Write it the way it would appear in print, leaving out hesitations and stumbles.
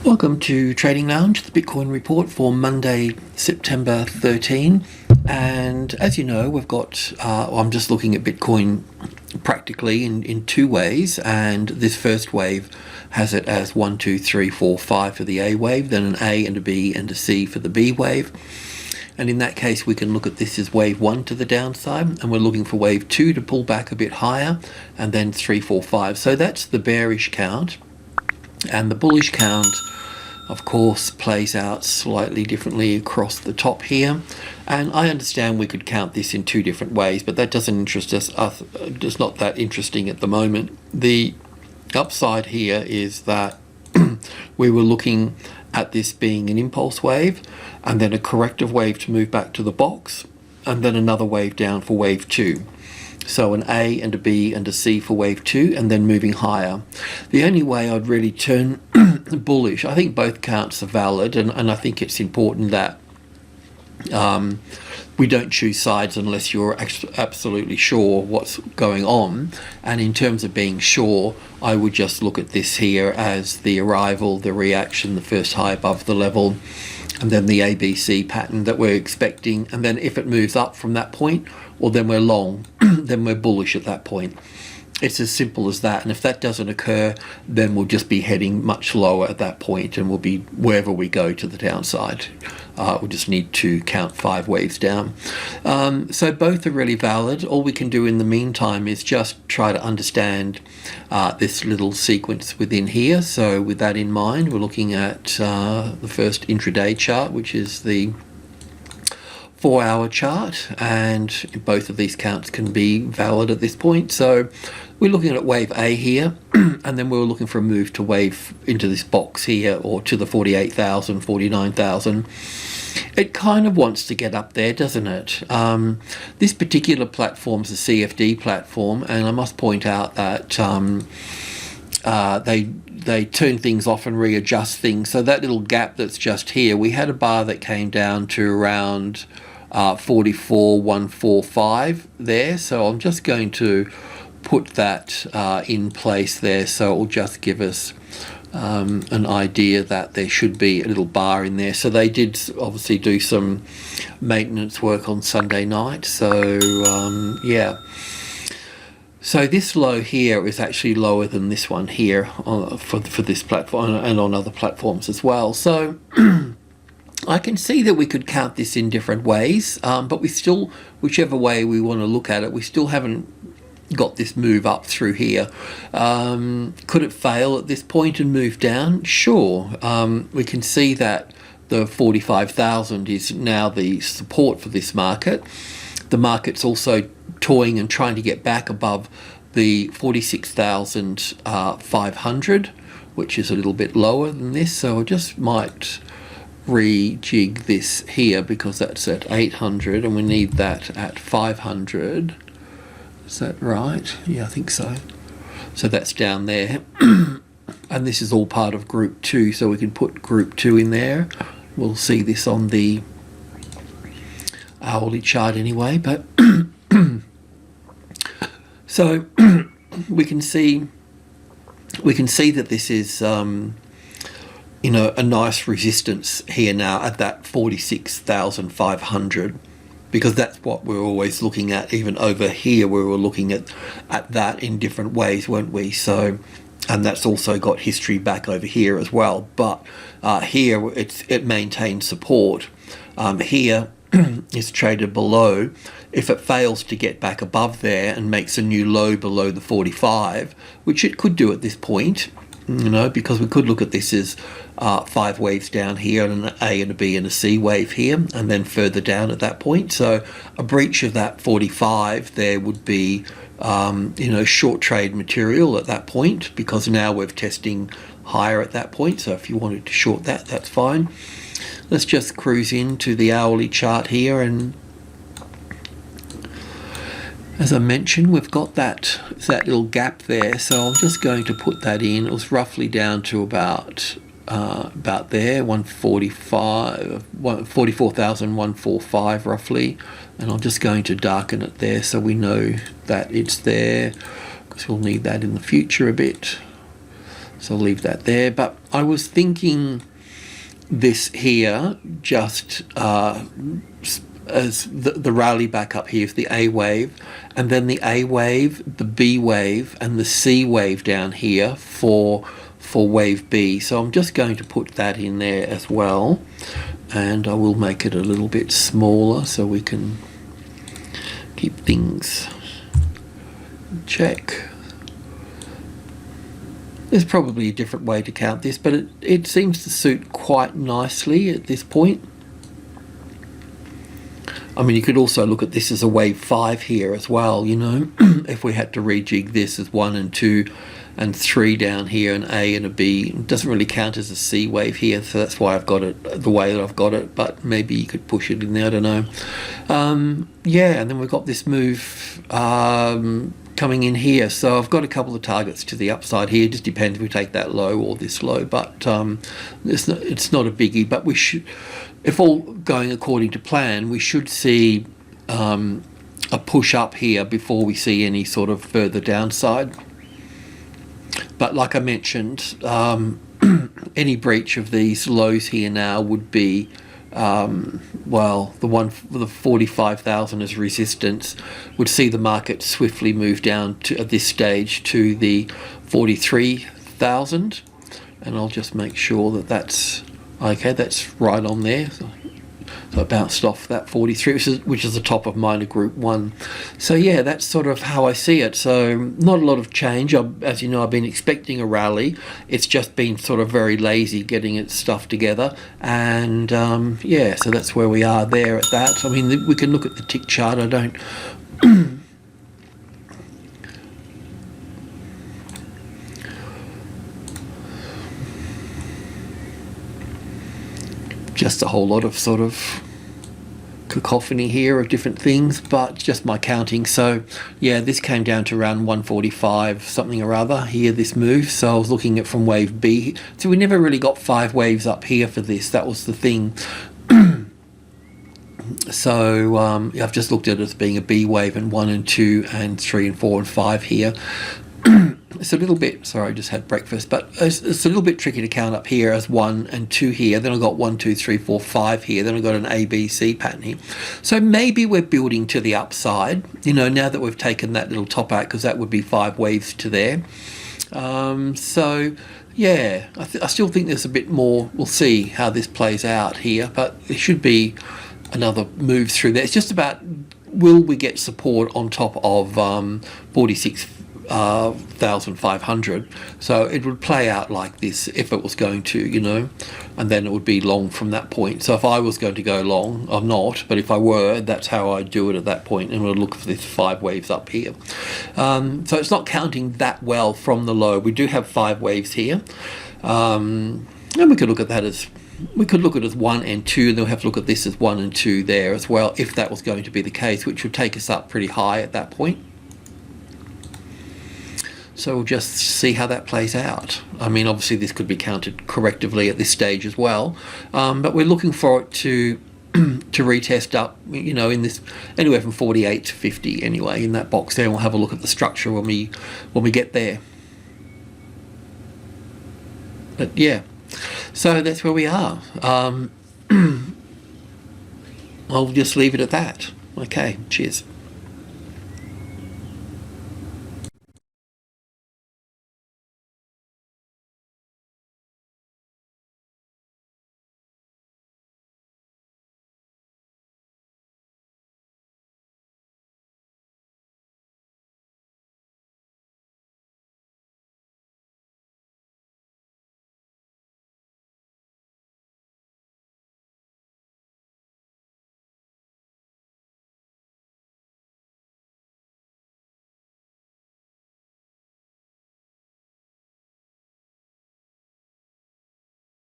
Welcome to Trading Lounge, the Bitcoin report for Monday, September 13. And as you know, we've got, I'm just looking at Bitcoin practically in two ways. And this first wave has it as 1, 2, 3, 4, 5 for the A wave, then an A and a B and a C for the B wave. And in that case, we can look at this as wave 1 to the downside, and we're looking for wave 2 to pull back a bit higher, and then 3, 4, 5. So that's the bearish count. And the bullish count, of course, plays out slightly differently across the top here. And I understand we could count this in two different ways, but that doesn't interest us. It's not that interesting at the moment. The upside here is that we were looking at this being an impulse wave, and then a corrective wave to move back to the box, and then another wave down for wave 2. So an A and a B and a C for wave 2, and then moving higher. The only way I'd really turn bullish, I think both counts are valid, and I think it's important that we don't choose sides unless you're absolutely sure what's going on. And in terms of being sure, I would just look at this here as the arrival, the reaction, the first high above the level, and then the ABC pattern that we're expecting. And then if it moves up from that point, well, then we're long, then we're bullish at that point. It's as simple as that. And if that doesn't occur, then we'll just be heading much lower at that point, and we'll be wherever we go to the downside. We'll just need to count 5 waves down. So both are really valid. All we can do in the meantime is just try to understand this little sequence within here. So with that in mind, we're looking at the first intraday chart, which is the 4-hour chart, and both of these counts can be valid at this point. So we're looking at wave A here, and then we're looking for a move to wave into this box here, or to the 48,000, 49,000. It kind of wants to get up there, doesn't it? This particular platform's a CFD platform, and I must point out that they turn things off and readjust things. So that little gap that's just here, we had a bar that came down to around 44,145 there. So I'm just going to put that in place there, so it will just give us an idea that there should be a little bar in there. So they did obviously do some maintenance work on Sunday night. So yeah. So this low here is actually lower than this one here for this platform, and on other platforms as well. So I can see that we could count this in different ways, but we still, whichever way we want to look at it, we still haven't got this move up through here. Could it fail at this point and move down? Sure. We can see that the 45,000 is now the support for this market. The market's also toying and trying to get back above the 46,500, which is a little bit lower than this. So I just might rejig this here, because that's at 800 and we need that at 500. Is that right? Yeah, I think so. So that's down there. And this is all part of group 2, so we can put group 2 in there. We'll see this on the hourly chart anyway, but so we can see that this is you know, a nice resistance here now at that 46,500, because that's what we're always looking at. Even over here we were looking at that in different ways, weren't we? So, and that's also got history back over here as well, but here it maintains support. Here is traded below. If it fails to get back above there and makes a new low below the 45, which it could do at this point, you know, because we could look at this as 5 waves down here, and an A and a B and a C wave here, and then further down at that point. So a breach of that 45 there would be you know, short trade material at that point, because now we're testing higher at that point. So if you wanted to short that, that's fine. Let's just cruise into the hourly chart here, and as I mentioned, we've got that little gap there, so I'm just going to put that in. It was roughly down to about there, 44,145 roughly, and I'm just going to darken it there so we know that it's there, because we'll need that in the future a bit. So I'll leave that there. But I was thinking this here just as the rally back up here is the A wave, and then the A wave, the B wave, and the C wave down here for wave B. So I'm just going to put that in there as well, and I will make it a little bit smaller so we can keep things in check. There's probably a different way to count this, but it seems to suit quite nicely at this point. I mean, you could also look at this as a wave 5 here as well, you know, if we had to rejig this as 1 and 2 and 3 down here, an A and a B. It doesn't really count as a C wave here, so that's why I've got it the way that I've got it, but maybe you could push it in there, I don't know. Yeah, and then we've got this move coming in here, so I've got a couple of targets to the upside here. It just depends if we take that low or this low, but it's not a biggie. But we should, if all going according to plan, we should see a push up here before we see any sort of further downside. But like I mentioned, any breach of these lows here now would be well, the one for the 45,000 as resistance would see the market swiftly move down to at this stage to the 43,000, and I'll just make sure that that's okay. That's right on there. So I bounced off that 43, which is the top of minor group 1. So yeah, that's sort of how I see it. So not a lot of change. As you know, I've been expecting a rally. It's just been sort of very lazy getting its stuff together. And yeah, so that's where we are there at that. I mean, we can look at the tick chart. I don't... just a whole lot of sort of cacophony here of different things, but just my counting. So yeah, this came down to around 145 something or other here, this move. So I was looking at from wave B. So we never really got 5 waves up here for this. That was the thing. So I've just looked at it as being a B wave and 1 and 2 and 3 and 4 and 5 here. It's a little bit, sorry, I just had breakfast, but it's a little bit tricky to count up here as 1 and 2 here. Then I've got 1, 2, 3, 4, 5 here. Then I've got an A, B, C pattern here. So maybe we're building to the upside, you know, now that we've taken that little top out, because that would be 5 waves to there. So yeah, I still think there's a bit more. We'll see how this plays out here, but it should be another move through there. It's just about, will we get support on top of 46,500? So it would play out like this if it was going to, you know, and then it would be long from that point. So if I was going to go long, I'm not, but if I were, that's how I'd do it at that point, and we'll look for this 5 waves up here. So it's not counting that well from the low. We do have 5 waves here, and we could look at that as, we could look at it as 1 and 2, and then we'll have to look at this as 1 and 2 there as well, if that was going to be the case, which would take us up pretty high at that point. So we'll just see how that plays out. I mean, obviously this could be counted correctively at this stage as well, but we're looking for it to to retest up, you know, in this anywhere from 48 to 50 anyway, in that box there. And we'll have a look at the structure when we get there. But yeah, so that's where we are. I'll just leave it at that. Okay, cheers.